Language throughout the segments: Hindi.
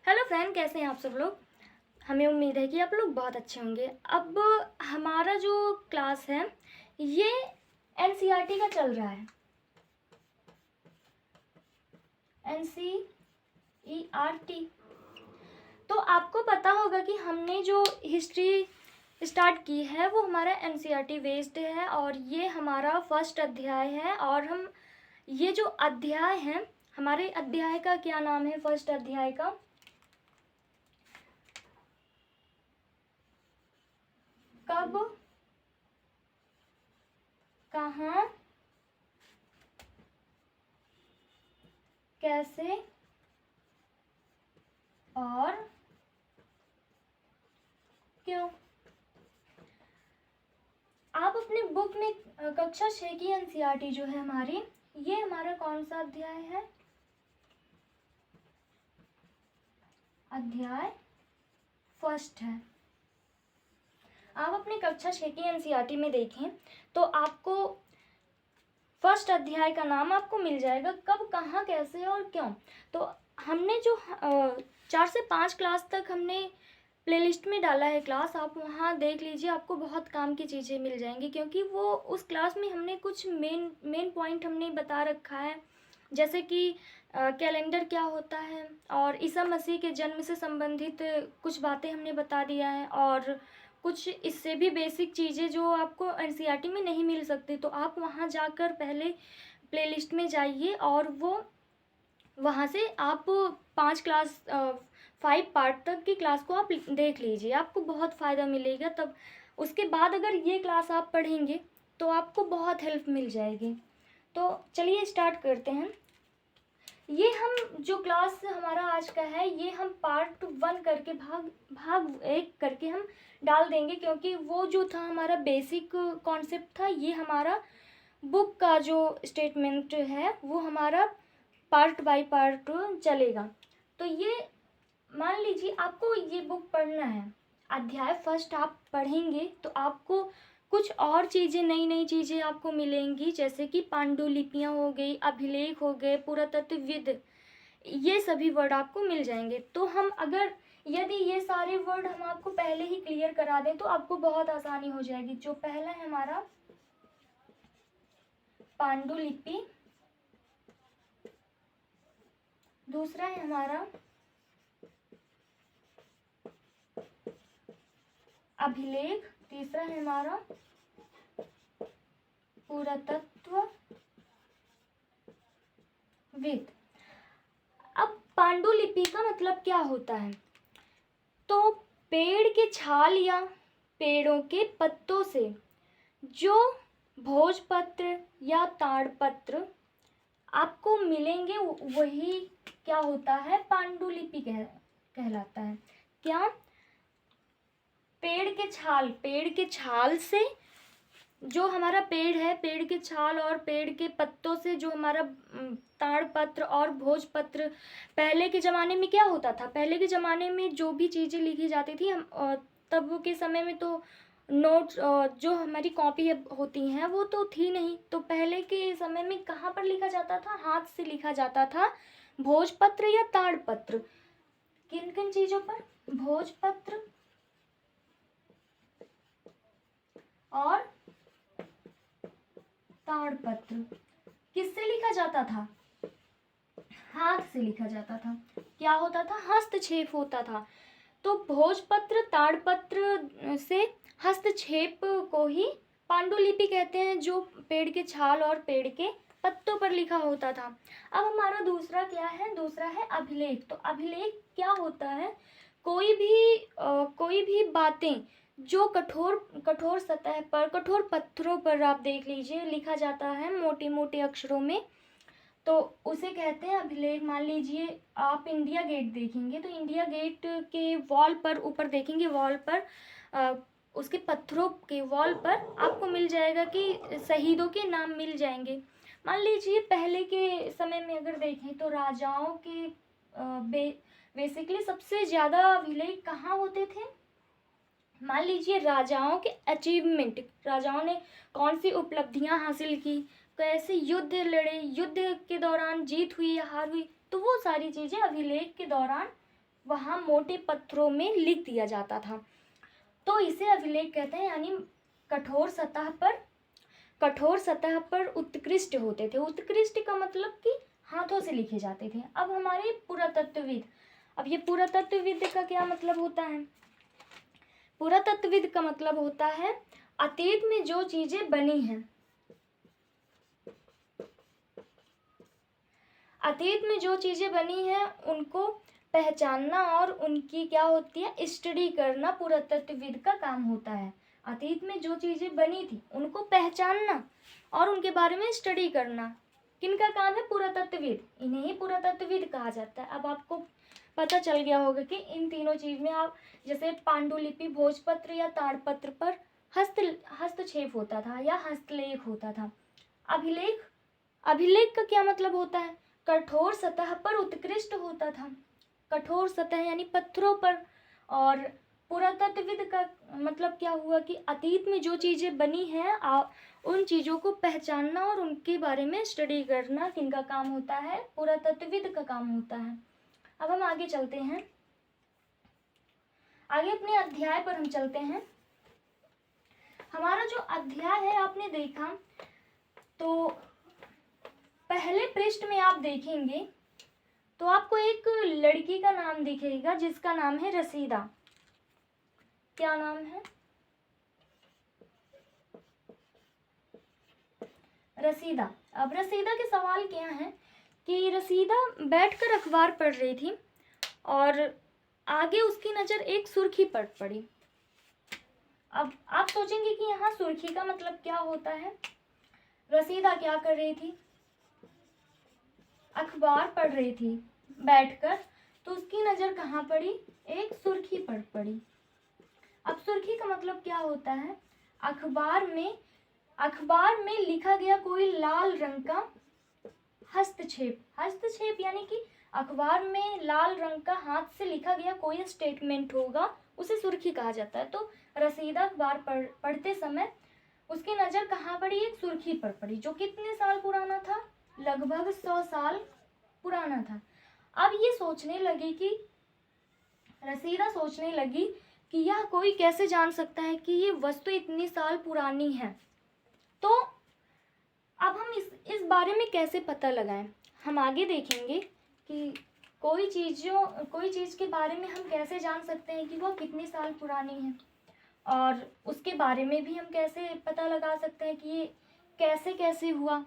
हेलो फ्रेंड, कैसे हैं आप सब लोग। हमें उम्मीद है कि आप लोग बहुत अच्छे होंगे। अब हमारा जो क्लास है ये एनसीईआरटी का चल रहा है। एनसीईआरटी तो आपको पता होगा कि हमने जो हिस्ट्री स्टार्ट की है वो हमारा एनसीईआरटी बेस्ड है और ये हमारा फर्स्ट अध्याय है। और हम ये जो अध्याय है, हमारे अध्याय का क्या नाम है? फर्स्ट अध्याय का कब, कहाँ, कैसे और क्यों। आप अपने बुक में कक्षा 6 की एनसीईआरटी जो है हमारी, ये हमारा कौन सा अध्याय है? अध्याय फर्स्ट है। आप अपनी कक्षा 6 की एनसीईआरटी में देखें तो आपको फर्स्ट अध्याय का नाम आपको मिल जाएगा, कब, कहाँ, कैसे और क्यों। तो हमने जो 4 से 5 क्लास तक हमने प्लेलिस्ट में डाला है क्लास, आप वहाँ देख लीजिए, आपको बहुत काम की चीज़ें मिल जाएंगी। क्योंकि वो उस क्लास में हमने कुछ मेन पॉइंट हमने बता रखा है, जैसे कि कैलेंडर क्या होता है और ईसा मसीह के जन्म से संबंधित कुछ बातें हमने बता दिया है। और कुछ इससे भी बेसिक चीज़ें जो आपको एनसीईआरटी में नहीं मिल सकती, तो आप वहाँ जाकर पहले प्लेलिस्ट में जाइए और वो वहाँ से आप 5 पार्ट तक की क्लास को आप देख लीजिए, आपको बहुत फ़ायदा मिलेगा। तब उसके बाद अगर ये क्लास आप पढ़ेंगे तो आपको बहुत हेल्प मिल जाएगी। तो चलिए स्टार्ट करते हैं। ये हम जो क्लास हमारा आज का है, ये हम पार्ट 1 करके भाग 1 करके हम डाल देंगे। क्योंकि वो जो था हमारा बेसिक कॉन्सेप्ट था, ये हमारा बुक का जो स्टेटमेंट है वो हमारा पार्ट बाय पार्ट चलेगा। तो ये मान लीजिए आपको ये बुक पढ़ना है, अध्याय फर्स्ट आप पढ़ेंगे तो आपको कुछ और चीज़ें, नई नई चीज़ें आपको मिलेंगी, जैसे कि पांडुलिपियाँ हो गई, अभिलेख हो गए, पुरातत्वविद, ये सभी वर्ड आपको मिल जाएंगे। तो हम अगर यदि ये सारे वर्ड हम आपको पहले ही क्लियर करा दें तो आपको बहुत आसानी हो जाएगी। जो पहला है हमारा पांडुलिपि, दूसरा है हमारा अभिलेख, तीसरा है हमारा पुरातत्वविद। अब पांडुलिपि का मतलब क्या होता है? तो पेड़ के छाल या पेड़ों के पत्तों से जो भोजपत्र या ताड़पत्र आपको मिलेंगे वही क्या होता है? पांडुलिपि कहलाता है। क्या? पेड़ के छाल से जो हमारा पेड़ है, पेड़ के छाल और पेड़ के पत्तों से जो हमारा ताड़पत्र और भोजपत्र, पहले के ज़माने में क्या होता था? पहले के ज़माने में जो भी चीज़ें लिखी जाती थी, हम तब के समय में तो नोट जो हमारी कॉपी होती हैं वो तो थी नहीं। तो पहले के समय में कहाँ पर लिखा जाता था? हाथ से लिखा जाता था। भोजपत्र या ताड़पत्र, किन किन चीज़ों पर? भोजपत्र और ताड़पत्र। किससे लिखा जाता था? हाथ से लिखा जाता था। क्या होता था? हस्तक्षेप होता था। तो भोजपत्र, ताड़पत्र से हस्तक्षेप को ही पांडुलिपि कहते हैं, जो पेड़ के छाल और पेड़ के पत्तों पर लिखा होता था। अब हमारा दूसरा क्या है? दूसरा है अभिलेख। तो अभिलेख क्या होता है? कोई भी बातें जो कठोर सतह पर, कठोर पत्थरों पर आप देख लीजिए लिखा जाता है मोटे मोटे अक्षरों में, तो उसे कहते हैं अभिलेख। मान लीजिए आप इंडिया गेट देखेंगे तो इंडिया गेट के वॉल पर, ऊपर देखेंगे वॉल पर, उसके पत्थरों के वॉल पर आपको मिल जाएगा कि शहीदों के नाम मिल जाएंगे। मान लीजिए पहले के समय में अगर देखें तो राजाओं के बेसिकली सबसे ज़्यादा अभिलेख कहाँ होते थे? मान लीजिए राजाओं के अचीवमेंट, राजाओं ने कौन सी उपलब्धियां हासिल की, कैसे युद्ध लड़े, युद्ध के दौरान जीत हुई या हार हुई, तो वो सारी चीज़ें अभिलेख के दौरान वहाँ मोटे पत्थरों में लिख दिया जाता था। तो इसे अभिलेख कहते हैं, यानी कठोर सतह पर उत्कृष्ट होते थे। उत्कृष्ट का मतलब कि हाथों से लिखे जाते थे। अब हमारे पुरातत्वविद, अब ये पुरातत्वविद का क्या मतलब होता है? पुरातत्वविद का मतलब होता है अतीत में जो चीजें बनी हैं, अतीत में जो चीजें बनी हैं उनको पहचानना और उनकी क्या होती है, स्टडी करना पुरातत्वविद का काम होता है। अतीत में जो चीजें बनी थी उनको पहचानना और उनके बारे में स्टडी करना किनका काम है? पुरातत्वविद। इन्हें ही पुरातत्वविद कहा जाता है। अब आपको पता चल गया होगा कि इन तीनों चीज में आप जैसे पांडुलिपि, भोजपत्र या ताड़पत्र पर हस्तक्षेप होता था या हस्तलेख होता था। अभिलेख का क्या मतलब होता है? कठोर सतह पर उत्कृष्ट होता था। कठोर सतह यानी पत्थरों पर। और पुरातत्वविद का मतलब क्या हुआ कि अतीत में जो चीजें बनी हैं उन चीजों को पहचानना और उनके बारे में स्टडी करना किनका काम होता है? पुरातत्वविद का काम होता है। अब हम आगे चलते हैं, आगे अपने अध्याय पर हम चलते हैं। हमारा जो अध्याय है आपने देखा तो पहले पृष्ठ में आप देखेंगे तो आपको एक लड़की का नाम दिखेगा जिसका नाम है रसीदा। क्या नाम है? रसीदा। अब रसीदा के सवाल क्या हैं कि रसीदा बैठकर अखबार पढ़ रही थी और आगे उसकी नज़र एक सुर्खी पर पड़ी। अब आप सोचेंगे कि यहाँ सुर्खी का मतलब क्या होता है? रसीदा क्या कर रही थी? अखबार पढ़ रही थी बैठकर, तो उसकी नज़र कहाँ पड़ी? एक सुर्खी पर पड़ी। अब सुर्खी का मतलब क्या होता है? अखबार में लिखा गया कोई लाल रंग का हस्तक्षेप यानी कि अखबार में लाल रंग का हाथ से लिखा गया कोई स्टेटमेंट होगा, उसे सुर्खी कहा जाता है। तो रसीदा अखबार पढ़ते समय उसकी नज़र कहाँ पड़ी? एक सुर्खी पर पड़ी, जो कितने साल पुराना था? लगभग 100 साल पुराना था। अब ये रसीदा सोचने लगी कि यह कोई कैसे जान सकता है कि ये वस्तु इतनी साल पुरानी है। तो अब हम इस बारे में कैसे पता लगाएं? हम आगे देखेंगे कि कोई चीज़ के बारे में हम कैसे जान सकते हैं कि वह कितने साल पुरानी है, और उसके बारे में भी हम कैसे पता लगा सकते हैं कि ये कैसे हुआ।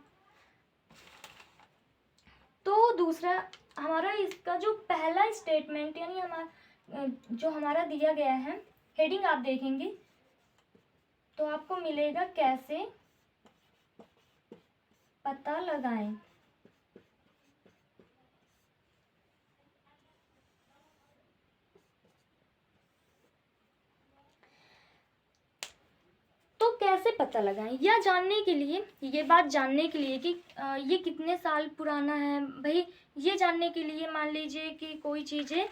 तो दूसरा हमारा इसका जो पहला स्टेटमेंट यानी जो हमारा दिया गया है, हेडिंग आप देखेंगे तो आपको मिलेगा कैसे पता लगाएं। तो कैसे पता लगाएं या जानने के लिए, ये बात जानने के लिए कि ये कितने साल पुराना है, भाई ये जानने के लिए मान लीजिए कि कोई चीज़ें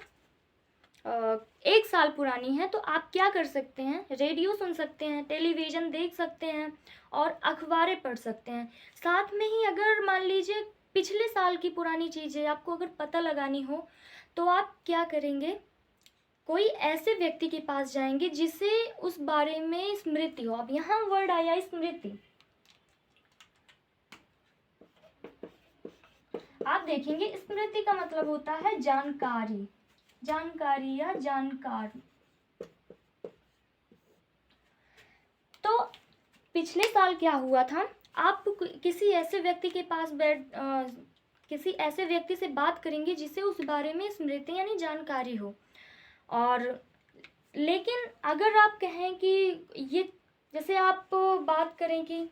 1 साल पुरानी है, तो आप क्या कर सकते हैं? रेडियो सुन सकते हैं, टेलीविज़न देख सकते हैं और अखबारें पढ़ सकते हैं। साथ में ही अगर मान लीजिए पिछले साल की पुरानी चीज़ें आपको अगर पता लगानी हो तो आप क्या करेंगे? कोई ऐसे व्यक्ति के पास जाएंगे जिसे उस बारे में स्मृति हो। अब यहाँ वर्ड आया स्मृति। आप देखेंगे स्मृति का मतलब होता है जानकारी या जानकार। तो पिछले साल क्या हुआ था? आप किसी ऐसे व्यक्ति के पास किसी ऐसे व्यक्ति से बात करेंगे जिसे उस बारे में स्मृति यानी जानकारी हो। और लेकिन अगर आप कहें कि ये, जैसे आप बात करें कि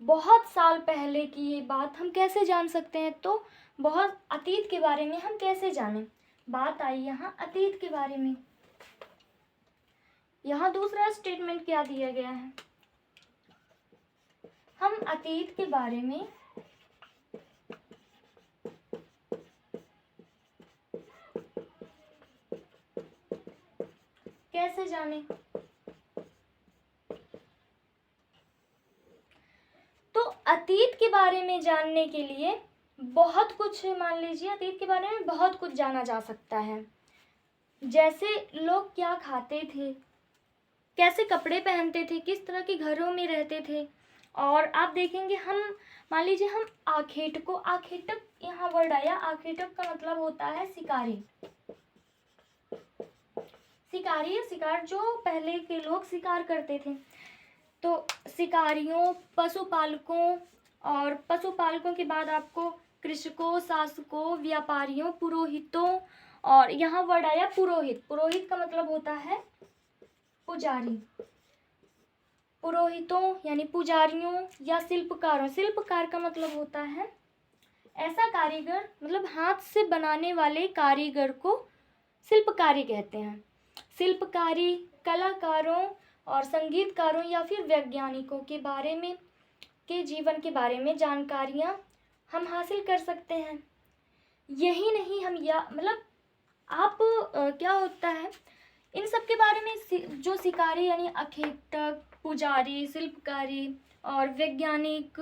बहुत साल पहले की ये बात हम कैसे जान सकते हैं? तो बहुत अतीत के बारे में हम कैसे जानें? बात आई यहाँ अतीत के बारे में। यहाँ दूसरा स्टेटमेंट क्या दिया गया है? हम अतीत के बारे में कैसे जानें? तो अतीत के बारे में जानने के लिए बहुत कुछ, मान लीजिए अतीत के बारे में बहुत कुछ जाना जा सकता है। जैसे लोग क्या खाते थे, कैसे कपड़े पहनते थे, किस तरह के घरों में रहते थे। और आप देखेंगे, हम मान लीजिए हम आखेटकों, आखेटक यहाँ वर्ड आया, आखेटक का मतलब होता है शिकारी। शिकारी या शिकार, जो पहले के लोग शिकार करते थे। तो शिकारियों, पशुपालकों, और पशुपालकों के बाद आपको कृषकों, शासकों, व्यापारियों, पुरोहितों, और यहाँ वर्ड आया पुरोहित। पुरोहित का मतलब होता है पुजारी। पुरोहितों यानी पुजारियों या शिल्पकारों। शिल्पकार का मतलब होता है ऐसा कारीगर, मतलब हाथ से बनाने वाले कारीगर को शिल्पकारी कहते हैं। शिल्पकारी, कलाकारों और संगीतकारों या फिर वैज्ञानिकों के बारे में, के जीवन के बारे में जानकारियाँ हम हासिल कर सकते हैं। यही नहीं, हम या मतलब आप क्या होता है, इन सब के बारे में जो शिकारी यानी अखेटक, पुजारी, शिल्पकारी और वैज्ञानिक,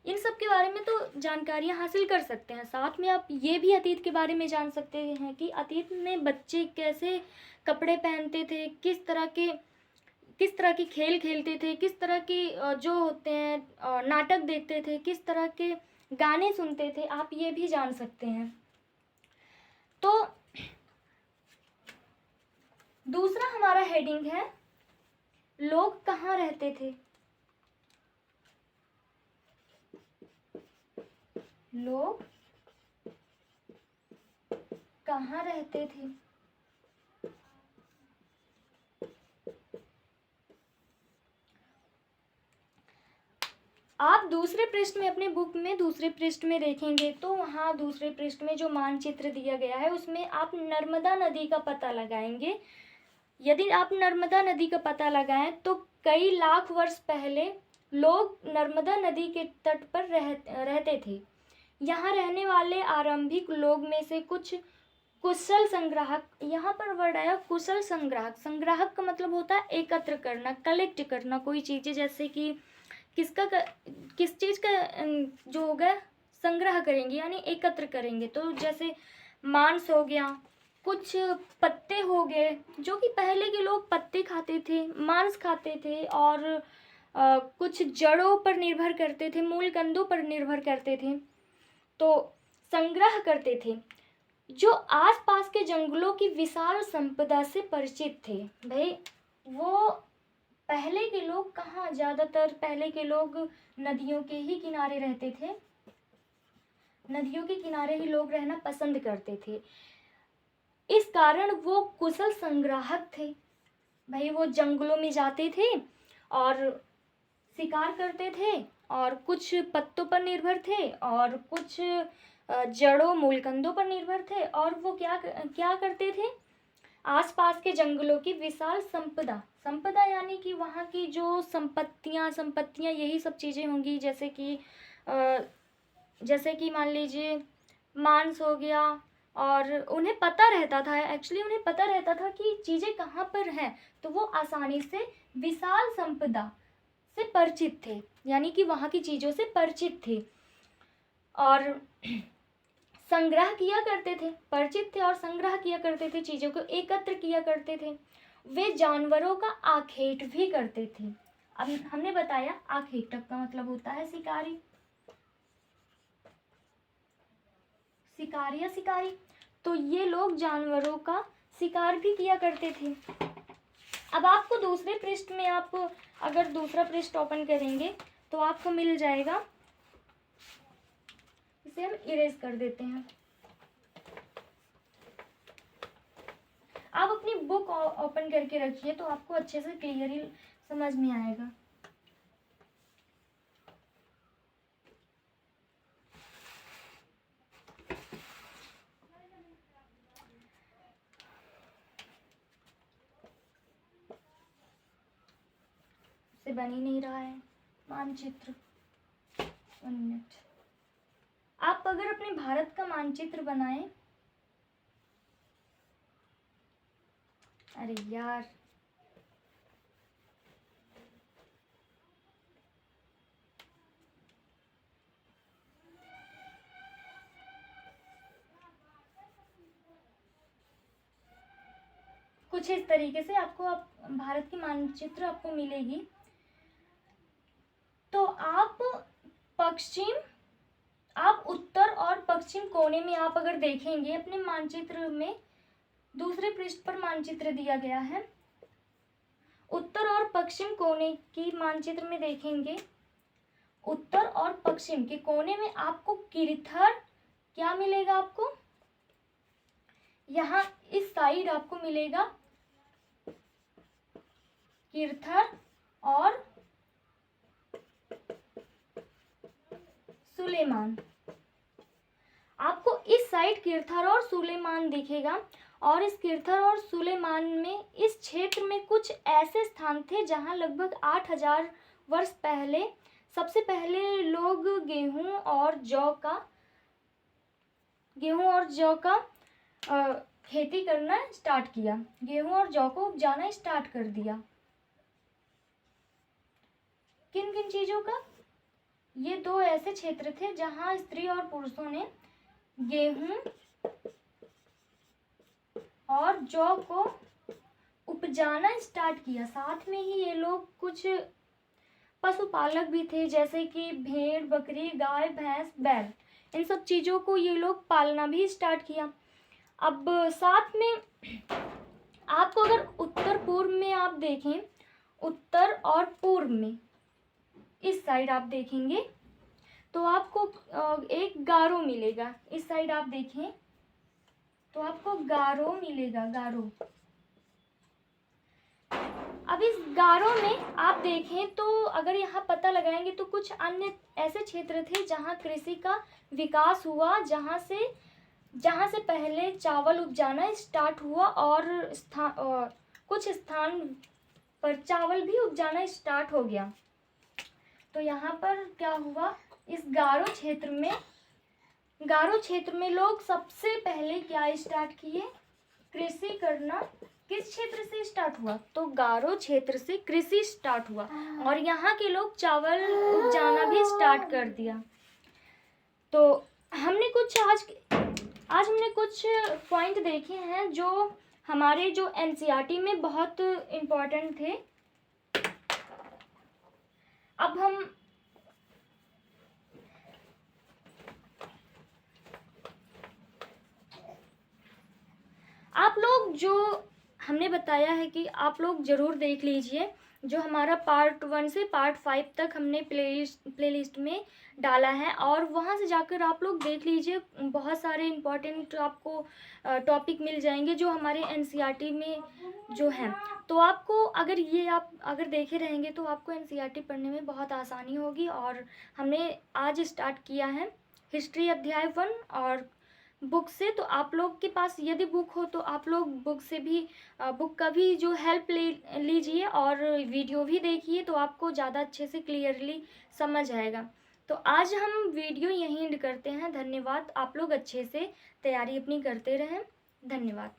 इन सब के बारे में तो जानकारियाँ हासिल कर सकते हैं। साथ में आप ये भी अतीत के बारे में जान सकते हैं कि अतीत में बच्चे कैसे कपड़े पहनते थे, किस तरह के खेल खेलते थे, किस तरह के जो होते हैं नाटक देखते थे, किस तरह के गाने सुनते थे, आप ये भी जान सकते हैं। तो दूसरा हमारा हेडिंग है, लोग कहाँ रहते थे। लोग कहाँ रहते थे। आप दूसरे पृष्ठ में, अपने बुक में दूसरे पृष्ठ में देखेंगे तो वहाँ दूसरे पृष्ठ में जो मानचित्र दिया गया है उसमें आप नर्मदा नदी का पता लगाएंगे। यदि आप नर्मदा नदी का पता लगाएं तो कई लाख वर्ष पहले लोग नर्मदा नदी के तट पर रहते थे। यहाँ रहने वाले आरंभिक लोग में से कुछ कुशल संग्राहक, यहाँ पर वर्ड आया कुशल संग्राहक। संग्राहक का मतलब होता है एकत्र करना, कलेक्ट करना कोई चीज़ें, जैसे कि किस चीज़ का जो होगा संग्रह करेंगे यानी एकत्र करेंगे। तो जैसे मांस हो गया, कुछ पत्ते हो गए, जो कि पहले के लोग पत्ते खाते थे, मांस खाते थे, और कुछ जड़ों पर निर्भर करते थे, मूल कंदों पर निर्भर करते थे, तो संग्रह करते थे, जो आसपास के जंगलों की विशाल संपदा से परिचित थे। भाई वो पहले के लोग कहाँ, ज़्यादातर पहले के लोग नदियों के ही किनारे रहते थे, नदियों के किनारे ही लोग रहना पसंद करते थे। इस कारण वो कुशल संग्राहक थे। भाई वो जंगलों में जाते थे और शिकार करते थे, और कुछ पत्तों पर निर्भर थे, और कुछ जड़ों, मूलकंदों पर निर्भर थे, और वो क्या करते थे, आसपास के जंगलों की विशाल संपदा, संपदा यानी कि वहाँ की जो संपत्तियाँ यही सब चीज़ें होंगी, जैसे कि मान लीजिए मांस हो गया, और उन्हें पता रहता था, एक्चुअली उन्हें पता रहता था कि चीज़ें कहाँ पर हैं, तो वो आसानी से विशाल संपदा से परिचित थे, यानी कि वहाँ की चीज़ों से परिचित थे, और संग्रह किया करते थे, परिचित थे और संग्रह किया करते थे, चीज़ों को एकत्र किया करते थे। वे जानवरों का आखेट भी करते थे। अब हमने बताया आखेटक का मतलब होता है शिकारी, शिकारी या शिकारी। तो ये लोग जानवरों का शिकार भी किया करते थे। अब आपको दूसरे पृष्ठ में, आप अगर दूसरा पृष्ठ ओपन करेंगे तो आपको मिल जाएगा, इसे हम इरेज कर देते हैं। आप अपनी बुक ओपन करके रखिए तो आपको अच्छे से क्लियरली समझ में आएगा। से बन ही नहीं रहा है मानचित्र। 1 मिनट। आप अगर अपने भारत का मानचित्र बनाएं, अरे यार, कुछ इस तरीके से आपको भारत की मानचित्र आपको मिलेगी। तो आप उत्तर और पश्चिम कोने में आप अगर देखेंगे अपने मानचित्र में, दूसरे पृष्ठ पर मानचित्र दिया गया है, उत्तर और पश्चिम कोने की मानचित्र में देखेंगे, उत्तर और पश्चिम के कोने में आपको किरथर क्या मिलेगा, आपको यहाँ इस साइड आपको मिलेगा किरथर और सुलेमान। आपको इस साइड किरथर और सुलेमान दिखेगा। और इस किरथर और सुलेमान में इस क्षेत्र में कुछ ऐसे स्थान थे जहां लगभग 8000 वर्ष पहले सबसे पहले लोग गेहूं और जौ का खेती करना स्टार्ट किया, गेहूं और जौ को उपजाना स्टार्ट कर दिया। किन किन चीजों का? ये दो ऐसे क्षेत्र थे जहां स्त्री और पुरुषों ने गेहूं और जौ को उपजाना स्टार्ट किया। साथ में ही ये लोग कुछ पशुपालक भी थे, जैसे कि भेड़, बकरी, गाय, भैंस, बैल, इन सब चीज़ों को ये लोग पालना भी स्टार्ट किया। अब साथ में आपको अगर उत्तर पूर्व में आप देखें, उत्तर और पूर्व में इस साइड आप देखेंगे तो आपको एक गारो मिलेगा। इस साइड आप देखें तो आपको गारो मिलेगा, गारो। अब इस गारो में आप देखें तो अगर यहाँ पता लगाएंगे तो कुछ अन्य ऐसे क्षेत्र थे जहाँ कृषि का विकास हुआ, जहाँ से पहले चावल उपजाना स्टार्ट हुआ और कुछ स्थान पर चावल भी उपजाना स्टार्ट हो गया। तो यहाँ पर क्या हुआ, इस गारो क्षेत्र में लोग सबसे पहले क्या स्टार्ट किए, कृषि करना। किस क्षेत्र से स्टार्ट हुआ? तो गारो क्षेत्र से कृषि स्टार्ट हुआ और यहाँ के लोग चावल उपजाना भी स्टार्ट कर दिया। तो हमने आज हमने कुछ पॉइंट देखे हैं जो हमारे जो एनसीईआरटी में बहुत इम्पोर्टेंट थे। अब हम आप लोग जो हमने बताया है कि आप लोग ज़रूर देख लीजिए। जो हमारा पार्ट 1 से पार्ट 5 तक हमने प्लेलिस्ट में डाला है और वहाँ से जाकर आप लोग देख लीजिए। बहुत सारे इम्पोर्टेंट आपको टॉपिक मिल जाएंगे जो हमारे एनसीईआरटी में जो हैं। तो आपको आप अगर देखे रहेंगे तो आपको एनसीईआरटी पढ़ने में बहुत आसानी होगी। और हमने आज स्टार्ट किया है हिस्ट्री अध्याय 1 और बुक से। तो आप लोग के पास यदि बुक हो तो आप लोग बुक का भी जो हेल्प ले लीजिए और वीडियो भी देखिए, तो आपको ज़्यादा अच्छे से क्लियरली समझ आएगा। तो आज हम वीडियो यहीं एंड करते हैं। धन्यवाद। आप लोग अच्छे से तैयारी अपनी करते रहें। धन्यवाद।